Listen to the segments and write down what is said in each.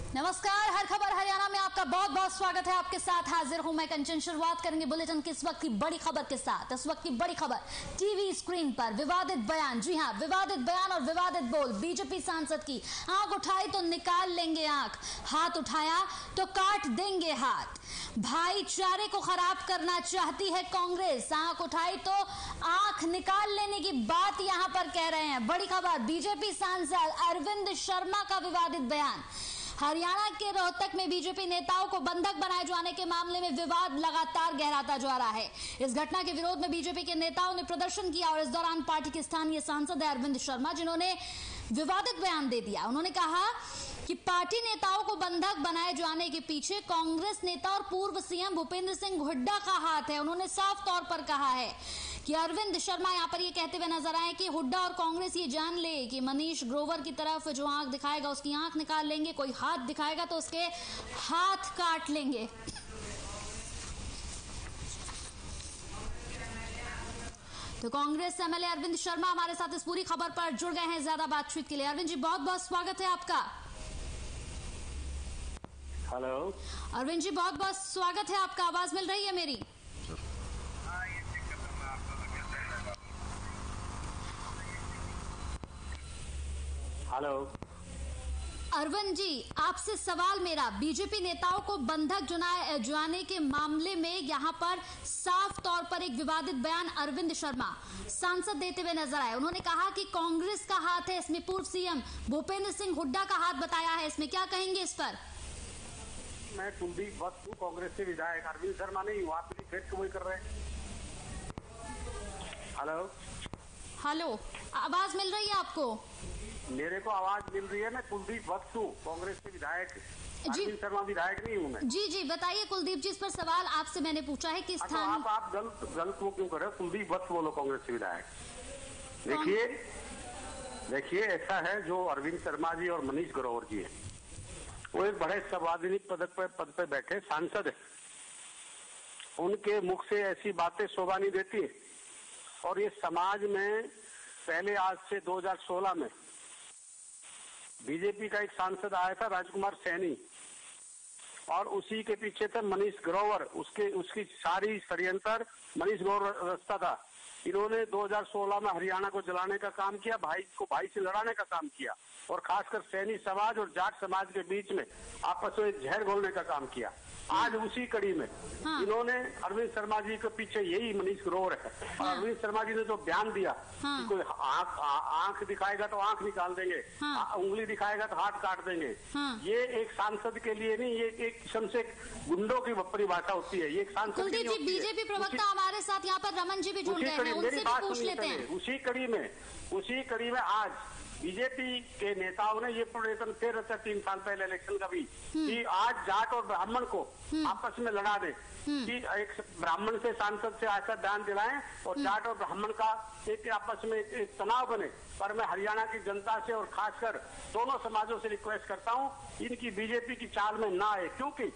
नमस्कार, हर खबर हरियाणा में आपका बहुत बहुत स्वागत है। आपके साथ हाजिर हूं मैं कंचन। शुरुआत करेंगे बुलेटिन की इस वक्त की बड़ी खबर के साथ। इस वक्त की बड़ी खबर, टीवी स्क्रीन पर विवादित बयान। जी हां, विवादित बयान और विवादित बोल। बीजेपी सांसद की आंख उठाई तो निकाल लेंगे आंख, हाथ उठाया तो काट देंगे हाथ। भाईचारे को खराब करना चाहती है कांग्रेस, आंख उठाई तो आंख निकाल लेने की बात यहां पर कह रहे हैं। बड़ी खबर, बीजेपी सांसद अरविंद शर्मा का विवादित बयान। हरियाणा के रोहतक में बीजेपी नेताओं को बंधक बनाए जाने के मामले में विवाद लगातार गहराता जा रहा है। इस घटना के विरोध में बीजेपी के नेताओं ने प्रदर्शन किया और इस दौरान पार्टी के स्थानीय सांसद अरविंद शर्मा, जिन्होंने विवादित बयान दे दिया, उन्होंने कहा कि पार्टी नेताओं को बंधक बनाए जाने के पीछे कांग्रेस नेता और पूर्व सीएम भूपेंद्र सिंह हुड्डा का हाथ है। उन्होंने साफ तौर पर कहा है कि अरविंद शर्मा यहां पर ये कहते हुए नजर आए कि हुड्डा और कांग्रेस ये जान ले कि मनीष ग्रोवर की तरफ जो आंख दिखाएगा उसकी आंख निकाल लेंगे, कोई हाथ दिखाएगा तो उसके हाथ काट लेंगे। तो कांग्रेस एमएलए अरविंद शर्मा हमारे साथ इस पूरी खबर पर जुड़ गए हैं ज्यादा बातचीत के लिए। अरविंद जी, बहुत बहुत स्वागत है आपका। हेलो अरविंद जी, बहुत बहुत स्वागत है आपका। आवाज मिल रही है मेरी? हेलो अरविंद जी, आपसे सवाल मेरा, बीजेपी नेताओं को बंधक जुआने के मामले में यहां पर साफ तौर पर एक विवादित बयान अरविंद शर्मा सांसद देते हुए नजर आए। उन्होंने कहा कि कांग्रेस का हाथ है इसमें, पूर्व सीएम भूपेंद्र सिंह हुड्डा का हाथ बताया है इसमें, क्या कहेंगे इस पर? मैं कुलदीप वत्स हूँ, कांग्रेस से विधायक। अरविंद शर्मा नहीं हूँ, आप रिक्वेस्ट क्यों कर रहे हैं? हेलो हेलो, आवाज मिल रही है आपको? मेरे को आवाज मिल रही है। मैं कुलदीप वत्स हूँ, कांग्रेस से विधायक। अरविंद शर्मा विधायक नहीं हूँ मैं। जी जी, बताइए कुलदीप जी, इस पर सवाल आपसे मैंने पूछा है कि स्थान आप गलत वो क्यों कर रहे हो? कुलदीप वत्स बोलो, कांग्रेस से विधायक। देखिए ऐसा है, जो अरविंद शर्मा जी और मनीष ग्रोवर जी है, वो एक बड़े संवैधानिक पद पे बैठे सांसद है। उनके मुख से ऐसी बातें शोभा नहीं देती है। और ये समाज में पहले, आज से 2016 में बीजेपी का एक सांसद आया था, राजकुमार सैनी, और उसी के पीछे थे मनीष ग्रोवर। उसकी सारी षड्यंत्र मनीष ग्रोवर रचता था। इन्होंने 2016 में हरियाणा को जलाने का काम किया, भाई को भाई से लड़ाने का काम किया, और खासकर सैनी समाज और जाट समाज के बीच में आपस में जहर घोलने का काम किया। आज उसी कड़ी में इन्होंने अरविंद शर्मा जी के पीछे यही मनीष ग्रोवर है। और अरविंद शर्मा जी ने जो बयान दिया कि कोई आंख दिखाएगा तो आंख निकाल देंगे, उंगली दिखाएगा तो हाथ काट देंगे, ये एक सांसद के लिए नहीं, ये एक किस्म से गुंडों की परिभाषा होती है। ये एक सांसद के लिए। बीजेपी प्रवक्ता हमारे साथ यहाँ पर रमन जी भी जुड़ गए हैं, उनसे भी पूछ लेते हैं। उसी कड़ी में आज बीजेपी के नेताओं ने ये प्रदर्शन फिर रचा 3 साल पहले इलेक्शन का भी, कि आज जाट और ब्राह्मण को आपस में लड़ा दे, कि एक ब्राह्मण से सांसद से ऐसा बयान दिलाएं और जाट और ब्राह्मण का एक आपस में एक तनाव बने। पर मैं हरियाणा की जनता से और खासकर दोनों समाजों से रिक्वेस्ट करता हूं, इनकी बीजेपी की चाल में ना आए, क्योंकि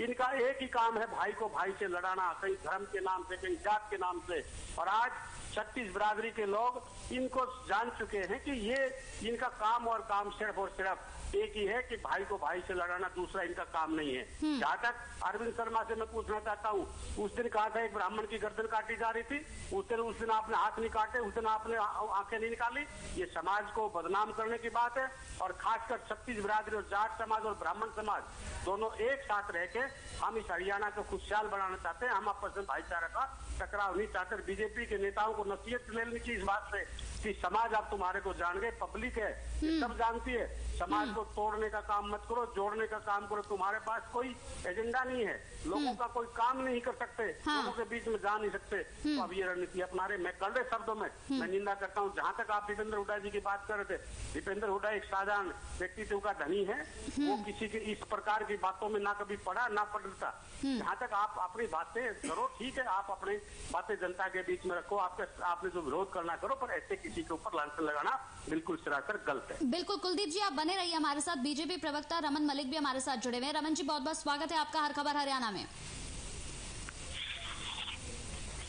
इनका एक ही काम है, भाई को भाई से लड़ाना, कहीं धर्म के नाम से, कहीं जात के नाम से। और आज 36 बिरादरी के लोग इनको जान चुके हैं कि ये इनका काम और काम सिर्फ और सिर्फ एक ही है कि भाई को भाई से लड़ाना, दूसरा इनका काम नहीं है। जहाँ तक अरविंद शर्मा से मैं पूछना चाहता हूँ, उस दिन कहा था एक ब्राह्मण की गर्दन काटी जा रही थी, उस दिन आपने हाथ नहीं काटे, उस दिन आपने आंखें नहीं निकाली। ये समाज को बदनाम करने की बात है। और खासकर 36 बिरादरी और जाट समाज और ब्राह्मण समाज दोनों एक साथ रह के हम इस हरियाणा को खुशहाल बनाना चाहते हैं। हम आपस में भाईचारा का टकराव नहीं चाहते। बीजेपी के नेताओं को नसीहत लेनी चाहिए इस बात से कि समाज आप तुम्हारे को जान गए, पब्लिक है, सब जानती है। समाज को तोड़ने का काम मत करो, जोड़ने का काम करो। तुम्हारे पास कोई एजेंडा नहीं है, लोगों का कोई काम नहीं कर सकते, लोगों के बीच में जा नहीं सकते। तो अब ये रणनीति अपना रहे। मैं कड़े शब्दों में मैं निंदा करता हूँ। जहां तक आप दीपेंद्र हुड्डा जी की बात कर रहे थे, दीपेंद्र हुड्डा एक साधारण व्यक्तित्व का धनी है। वो किसी के इस प्रकार की बातों में ना कभी पढ़ा ना पढ़ता। जहाँ तक आप अपनी बातें करो, ठीक है, आप अपनी बातें जनता के बीच में रखो, आपने जो विरोध करना करो, पर ऐसे किसी के ऊपर लांछन लगाना बिल्कुल सरासर गलत है। बिल्कुल कुलदीप जी, आप बने रहिए हमारे साथ। बीजेपी प्रवक्ता रमन मलिक भी हमारे साथ जुड़े हुए हैं। रमन जी, बहुत बहुत स्वागत है आपका हर खबर हरियाणा में।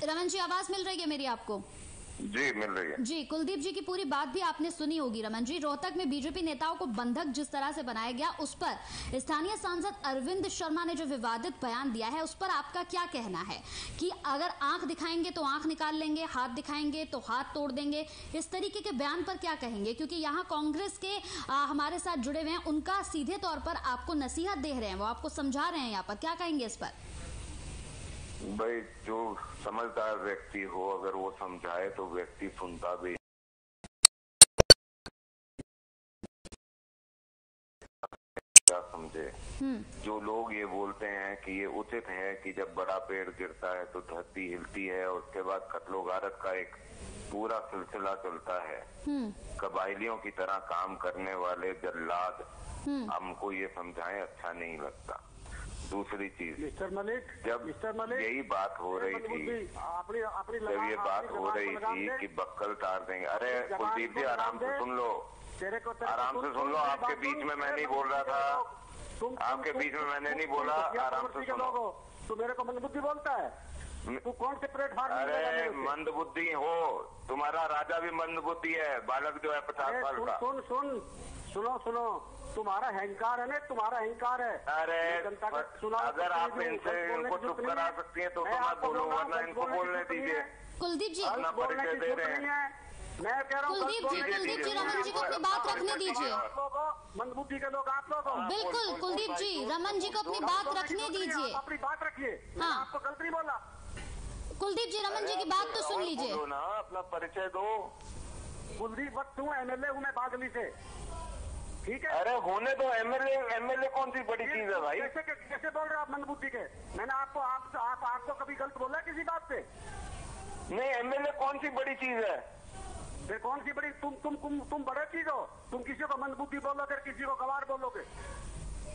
रमन जी, आवाज मिल रही है मेरी आपको? जी मिल रही है। जी, कुलदीप जी की पूरी बात भी आपने सुनी होगी रमन जी। रोहतक में बीजेपी नेताओं को बंधक जिस तरह से बनाया गया, उस पर स्थानीय सांसद अरविंद शर्मा ने जो विवादित बयान दिया है, उस पर आपका क्या कहना है कि अगर आंख दिखाएंगे तो आंख निकाल लेंगे, हाथ दिखाएंगे तो हाथ तोड़ देंगे, इस तरीके के बयान पर क्या कहेंगे? क्योंकि यहाँ कांग्रेस के हमारे साथ जुड़े हुए हैं, उनका सीधे तौर पर आपको नसीहत दे रहे हैं, वो आपको समझा रहे हैं यहाँ पर, क्या कहेंगे इस पर? भाई जो समझदार व्यक्ति हो अगर वो समझाए तो व्यक्ति सुनता भी क्या समझे। जो लोग ये बोलते हैं कि ये उचित है कि जब बड़ा पेड़ गिरता है तो धरती हिलती है और उसके बाद कत्लो गारत का एक पूरा सिलसिला चलता है, कबायलियों की तरह काम करने वाले जल्लाद हमको ये समझाएं, अच्छा नहीं लगता। दूसरी चीज मिस्टर मलिक, जब यही बात हो रही थी, जब ये बात हो रही थी कि बक्कल तार देंगे, अरे कुलदीप जी आराम से सुन लो, आराम से सुन लो। आपके बीच में मैं नहीं बोल रहा था, आपके बीच में मैंने नहीं बोला, आराम से सुनो। तू मेरे को मंदबुद्धि बोलता है? तू कौन से प्लेटफॉर्म? अरे मंदबुद्धि हो, तुम्हारा राजा भी मंदबुद्धि है, बालक जो है 50 साल का। सुनो, तुम्हारा अहंकार है ना, तुम्हारा अहंकार है। अरे अगर आप इनको चुप करा सकती हैं तो मैं बोलूँ, वरना इनको बोलने दीजिए। कुलदीप जी अपना परिचय दे रहे हैं। मैं कह रहा हूँ कुलदीप जी रमन जी को अपनी बात रखने दीजिए। मंदबुद्धि के लोग आप लोग। बिल्कुल कुलदीप जी, रमन जी को अपनी बात रखने दीजिए। अपनी बात रखिए। हाँ, आपको गलत नहीं बोला। कुलदीप जी रमन जी की बात तो सुन लीजिए ना, अपना परिचय दो। कुलदीप वक्त हूँ, एमएलए हूँ मैं बादली से, ठीक है? अरे होने दो, एमएलए कौन सी बड़ी चीज है भाई? कैसे बोल रहे हो आप मंदबुद्धि के? मैंने आपको कभी गलत बोला किसी बात पे? नहीं, एमएलए कौन सी बड़ी चीज है? फिर कौन सी बड़ी? तुम बड़े चीज हो। तुम किसी को मंदबुद्धि बोलोगे, किसी को गवार बोलोगे,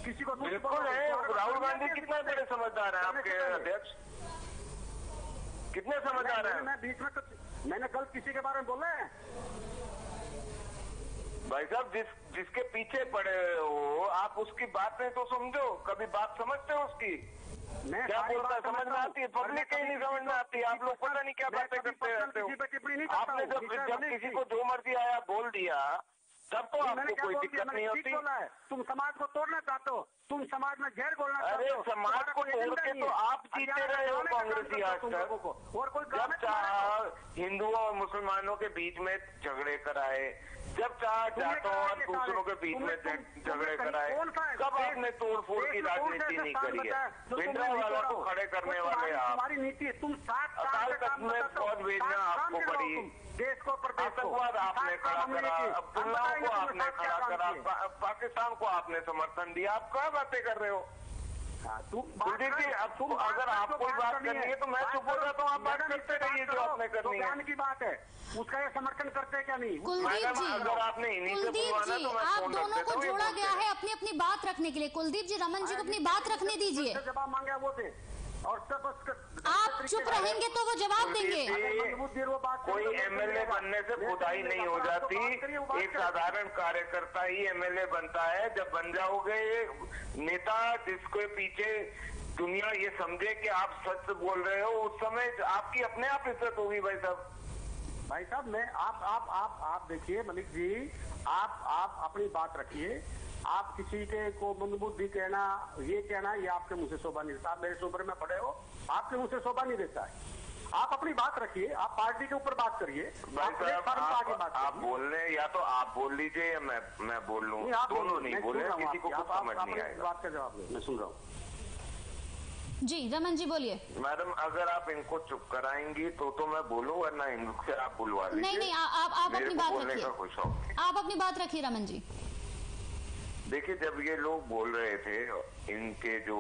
किसी को बिल्कुल है। राहुल गांधी कितने बड़े समझदार हैं आपके अध्यक्ष? कितने समझदार हैं? मैं बीच में कुछ मैंने गलत किसी के बारे में बोला है? भाई साहब, जिसके पीछे पड़े हो आप, उसकी बातें तो समझो, कभी बात समझते हो उसकी? क्या बोलता है समझ में आती है? पब्लिक ही नहीं समझ में आती। आप लोग पता नहीं क्या बातें करते रहते हो। आपने जब किसी को जो मर्जी आया बोल दिया, तब तो आपको कोई दिक्कत नहीं होती। तुम समाज को तोड़ना चाहते हो, तुम समाज में जहर घोलना चाहते हो। अरे समाज को तोड़ के तो आप जीते रहे हो कांग्रेसी आज तक। और कोई जब चाह हिंदुओं और मुसलमानों के बीच में झगड़े कराए, जब चाह जातों और दूसरों के बीच में झगड़े कराए, कब आपने तोड़ फोड़ की राजनीति नहीं करी है? भिंडरा वालों को खड़े करने वाले आप। हमारी नीति तुम 7 अकाल तख्त में फौज भेजना आपको पड़ी, देश को आतंकवाद आपने खड़ा करा, अब्दुल्ला को आपने खड़ा करा, पाकिस्तान को आपने समर्थन दिया। आप क्या बातें कर रहे हो? कुलदीप जी, अब अगर आपको कोई बात करनी है तो मैं चुप हो जाता हूँ, आप बात करते रहिए जो आपने करनी है। की बात है, उसका ये समर्थन करते हैं क्या नहीं? कुलदीप जी, अगर आपने इन्हीं से बोलवाना तो मैं आप फोन दोनों को जोड़ा गया है अपनी अपनी बात रखने के लिए। कुलदीप जी, रमन जी को अपनी बात रखने दीजिए। जवाब मांगे वो थे और आप चुप रहेंगे तो वो जवाब देंगे। कोई एमएलए बनने से खुदाई नहीं हो जाती, एक साधारण कार्यकर्ता ही एमएलए बनता है। जब बन जाओगे नेता, जिसके पीछे दुनिया ये समझे कि आप सच बोल रहे हो, उस समय आपकी अपने आप इज्जत होगी। भाई साहब मैं आप देखिए मलिक जी, आप अपनी बात रखिए। आप किसी के को मंदबुद्धि कहना, ये कहना, ये आपके मुंह से शोभा नहीं देता। आप मेरे से उम्र में पड़े हो, आपके मुंह से शोभा नहीं देता है। आप अपनी बात रखिए, आप पार्टी के ऊपर बात करिए। आप बोल रहे, या तो आप बोल लीजिए या मैं बोल लूँ, दोनों नहीं बोले, किसी को कुछ समझ नहीं आएगा। बात का जवाब मैं सुन रहा हूँ। जी रमन जी बोलिए। मैडम, अगर आप इनको चुप कराएंगी तो मैं बोलूँ, वरना इनसे आप बुलवा लीजिए। नहीं, आप अपनी बात रखिए, आप अपनी बात रखिए रमन जी। देखिए, जब ये लोग बोल रहे थे, इनके जो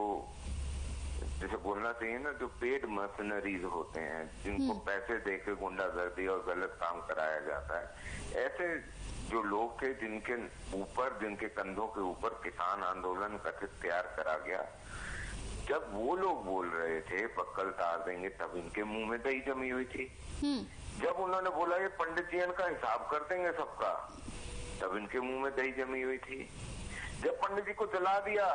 जैसे बोलना चाहिए ना, जो पेड मर्सनरीज होते हैं, जिनको पैसे देके गुंडागर्दी और गलत काम कराया जाता है, ऐसे जो लोग थे जिनके कंधों के ऊपर किसान आंदोलन कथित तैयार करा गया, जब वो लोग बोल रहे थे बक्कल तार देंगे, तब इनके मुंह में दही जमी हुई थी। जब उन्होंने बोला ये पंडित जी का हिसाब कर देंगे सबका, तब इनके मुंह में दही जमी हुई थी। जब पंडित जी को जला दिया,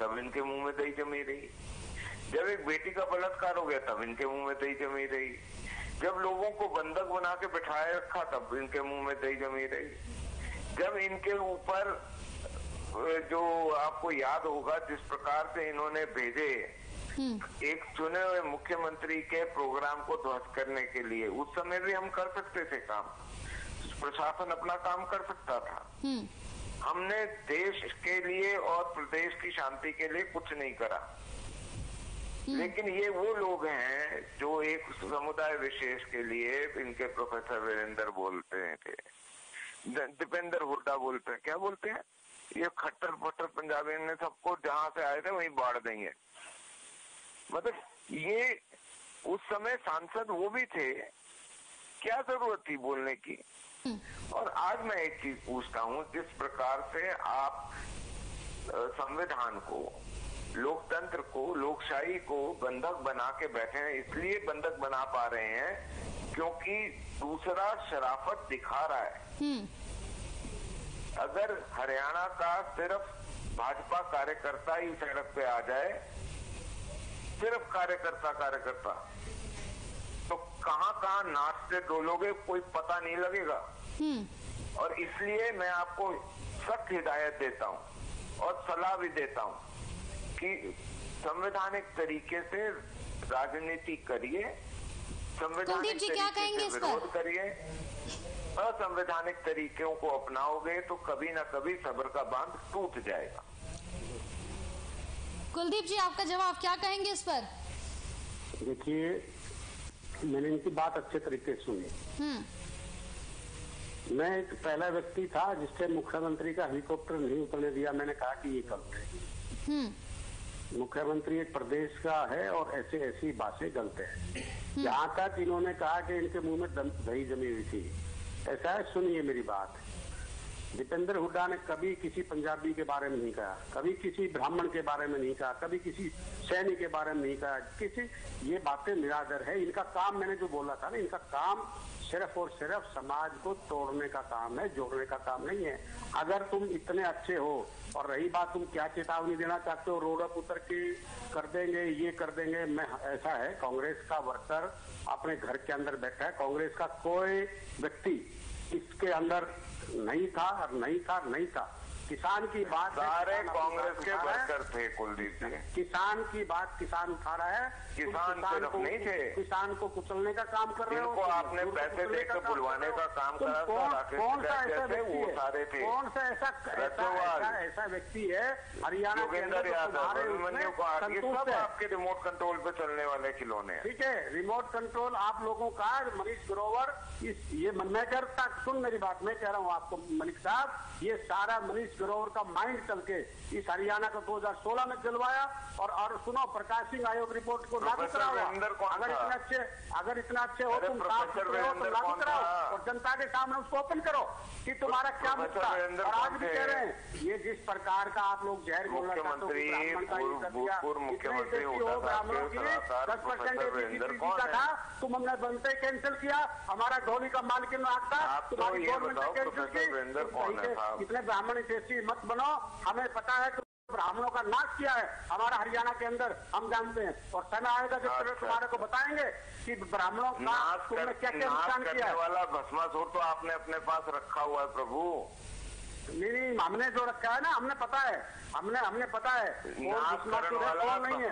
तब इनके मुंह में दही जमी रही। जब एक बेटी का बलात्कार हो गया, तब इनके मुंह में दही जमी रही। जब लोगों को बंधक बना के बिठाए रखा तब इनके मुंह में दही जमी रही। जब इनके ऊपर जो आपको याद होगा जिस प्रकार से इन्होंने भेजे एक चुने हुए मुख्यमंत्री के प्रोग्राम को ध्वस्त करने के लिए, उस समय भी हम कर सकते थे काम, प्रशासन अपना काम कर सकता था। हमने देश के लिए और प्रदेश की शांति के लिए कुछ नहीं करा। लेकिन ये वो लोग हैं जो एक समुदाय विशेष के लिए, इनके प्रोफेसर वीरेंद्र बोलते थे, दीपेंद्र हुड्डा बोलते हैं, क्या बोलते हैं, ये खट्टर पट्टर पंजाबी ने सबको जहां से आए थे वहीं बाढ़ देंगे। मतलब ये उस समय सांसद वो भी थे, क्या जरूरत थी बोलने की। और आज मैं एक चीज पूछता हूँ, जिस प्रकार से आप संविधान को, लोकतंत्र को, लोकशाही को बंधक बना के बैठे हैं, इसलिए बंधक बना पा रहे हैं क्योंकि दूसरा शराफत दिखा रहा है। अगर हरियाणा का सिर्फ भाजपा कार्यकर्ता ही सड़क पे आ जाए, सिर्फ कार्यकर्ता, तो कहां नाचते डोलोगे कोई पता नहीं लगेगा। और इसलिए मैं आपको सख्त हिदायत देता हूं और सलाह भी देता हूं कि संवैधानिक तरीके से राजनीति करिए, संवैधानिक तरीके से विरोध करिए। असंवैधानिक तरीकों को अपनाओगे तो कभी ना कभी सब्र का बांध टूट जाएगा। कुलदीप जी, आपका जवाब क्या कहेंगे इस पर? देखिए, मैंने इनकी बात अच्छे तरीके से सुनी। मैं एक पहला व्यक्ति था जिससे मुख्यमंत्री का हेलीकॉप्टर नहीं उतरने दिया। मैंने कहा कि ये गलत है। मुख्यमंत्री एक प्रदेश का है और ऐसी बातें गलत है। जहाँ तक इन्होंने कहा कि इनके मुंह में दही जमी हुई थी, ऐसा है, सुनिए मेरी बात। दीपेंद्र हुड्डा ने कभी किसी पंजाबी के बारे में नहीं कहा, कभी किसी ब्राह्मण के बारे में नहीं कहा, कभी किसी सैनिक के बारे में नहीं कहा, ये बातें निरादर है। इनका काम, मैंने जो बोला था ना, इनका काम सिर्फ और सिर्फ समाज को तोड़ने का काम है, जोड़ने का काम नहीं है। अगर तुम इतने अच्छे हो, और रही बात तुम क्या चेतावनी देना चाहते हो, रोड अप उतर के कर देंगे, ये कर देंगे, मैं ऐसा है, कांग्रेस का वर्कर अपने घर के अंदर बैठा है, कांग्रेस का कोई व्यक्ति इसके अंदर नहीं था। किसान की बात, सारे कांग्रेस के वर्कर थे कुलदीप जी। किसान की बात किसान उठा रहा है। किसान सिर्फ नहीं थे, किसान को कुचलने का काम कर रहे हो, जिनको आपने पैसे देकर बुलवाने का काम करा था, कौन सा ऐसा व्यक्ति वो सारे थे। कौन सा ऐसा व्यक्ति है हरियाणा के अंदर, ये सब आपके रिमोट कंट्रोल पे चलने वाले खिलौने हैं। ठीक है, रिमोट कंट्रोल आप लोगों का। मनीष ग्रोवर, ये मैं करता, सुन मेरी बात, मैं कह रहा हूँ आपको मलिक साहब, ये सारा मनीष ग्रोवर का माइंड चल के इस हरियाणा को 2016 में दिलवाया। और सुनो, प्रकाश सिंह आयोग रिपोर्ट को लागू कराओ। अगर इतना अच्छे हो तुम, काम कर रहे हो तो लागू कराओ और जनता के सामने उसको ओपन करो कि तुम्हारा क्या मुद्दा। और आज भी कह रहे हैं, ये जिस प्रकार का आप लोग जहर बोलना चाहते हो, पूर्व मुख्यमंत्री ब्राह्मणों की 10% था, तुम हमने बनते कैंसिल किया, हमारा ढोली का मालकिन राग था, तुम्हारी गवर्नमेंट ने कैंसिल की। इतने ब्राह्मण देशी मत बनो, हमें पता है ब्राह्मणों का नाश किया है हमारा हरियाणा के अंदर, हम जानते हैं। और समय आएगा जब तुम्हारे को बताएंगे कि ब्राह्मणों का तुमने क्या क्या नुकसान किया है। वाला भस्मासुर तो आपने अपने पास रखा हुआ है प्रभु। नहीं, हमने जो रखा है ना, हमने पता है, हमने पता है नहीं है,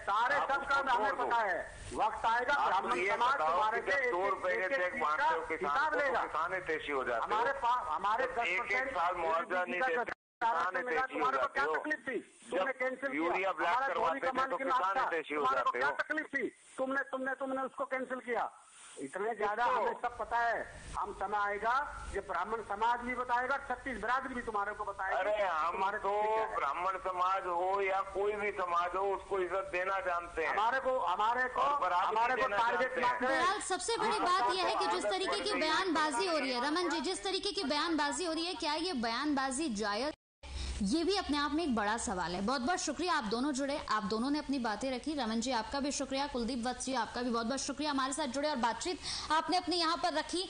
सारे सब काम हमें पता है। वक्त आएगा ब्राह्मण समाज तुम्हारे से 2 रुपए के चेक बांटते हो, हिसाब लेगा। किसान तेजी हो जाते हमारे पास, हमारे 1 साल मुआवजा नहीं देते, तुम्हारे को क्या तकलीफ थी? तुमने कैंसिल यूरिया ब्लैक करवाते थे तो किसान तेजी हो जाते हो। क्या तकलीफ थी? तुमने उसको कैंसिल किया। इतने ज्यादा हमें सब पता है। हम समय आएगा जब ब्राह्मण समाज भी बताएगा, छत्तीस बिरादरी भी तुम्हारे को बताएगा। अरे हम तो ब्राह्मण समाज हो या कोई भी समाज हो, उसको इज्जत देना जानते हैं। हमारे को टारगेट। फिलहाल सबसे बड़ी बात यह है कि जिस तरीके की बयानबाजी हो रही है, रमन जी, जिस तरीके की बयानबाजी हो रही है, क्या ये बयानबाजी जायज? ये भी अपने आप में एक बड़ा सवाल है। बहुत बहुत शुक्रिया, आप दोनों जुड़े, आप दोनों ने अपनी बातें रखी। रमन जी आपका भी शुक्रिया, कुलदीप वत्स जी आपका भी बहुत बहुत शुक्रिया, हमारे साथ जुड़े और बातचीत आपने अपने यहाँ पर रखी।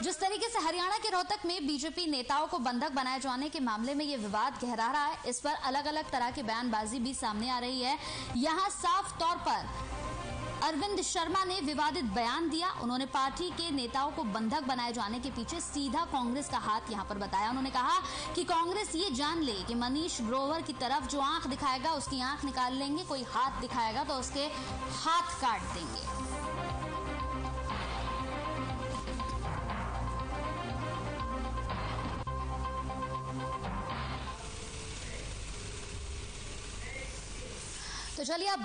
जिस तरीके से हरियाणा के रोहतक में बीजेपी नेताओं को बंधक बनाए जाने के मामले में ये विवाद गहरा रहा है, इस पर अलग अलग तरह की बयानबाजी भी सामने आ रही है। यहाँ साफ तौर पर अरविंद शर्मा ने विवादित बयान दिया। उन्होंने पार्टी के नेताओं को बंधक बनाए जाने के पीछे सीधा कांग्रेस का हाथ यहां पर बताया। उन्होंने कहा कि कांग्रेस ये जान ले कि मनीष ग्रोवर की तरफ जो आंख दिखाएगा उसकी आंख निकाल लेंगे, कोई हाथ दिखाएगा तो उसके हाथ काट देंगे। तो चलिए अब